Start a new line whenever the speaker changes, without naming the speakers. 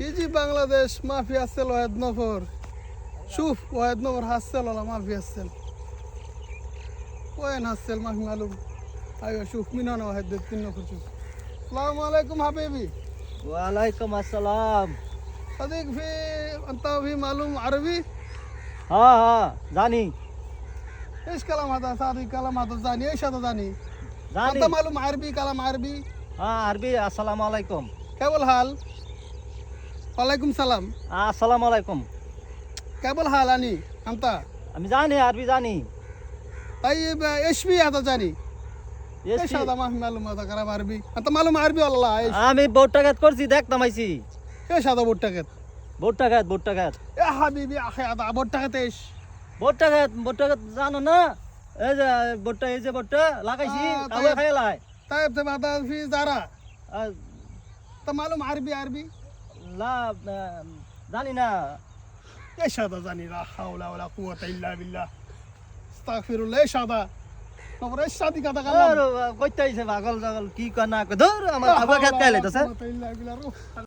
يجي بنغلاديش ما في السل واحد نفر. شوف واحد نفر هالسل ولا ما في السل. وين هالسل ما في معلوم. ايوه شوف من هنا واحد اثنين نفر شوف. السلام عليكم حبيبي.
ওয়ালাইকুম আসসালাম।
صديق في انت في معلوم عربي؟
হ্যাঁ হ্যাঁ জানি
ايش كلام هذا صادق كلام هذا زاني ايش هذا زاني؟
জানি
انت معلوم عربي كلام عربي؟
হ্যাঁ আরবি আসসালামু আলাইকুম।
كيف الحال؟ وعليكم السلام.
আসসালামু আলাইকুম।
كيف الحال اني؟ انت؟
আমি জানি আরবি জানি।
طيب ايش في هذا زاني؟ ايش هذا ما في معلوم هذا كلام عربي؟ انت معلوم عربي والله ايش؟
আমি ভোটটাঘাত করছি দেখতাম আইছি।
ايش هذا بوتكت؟
ভোটটাঘাত
يا حبيبي يا اخي هذا بوتكت ايش؟
ভোটটাঘাত জানো না? এই যে ভোটটা এই যে ভোটটা লাগাইছি তাও খাইলাই।
طيب هذا في زرع. انت معلوم عربي عربي؟
লা জানি না।
ايش هذا زاني لا حول ولا قوة الا بالله. استغفر الله ايش هذا؟ نور ايش هذا كذا كلام؟
কইতে আইছে পাগল কি কর না ধর আমার আবু খাত খাইলে তো স্যার।
لا حول ولا قوة الا بالله روح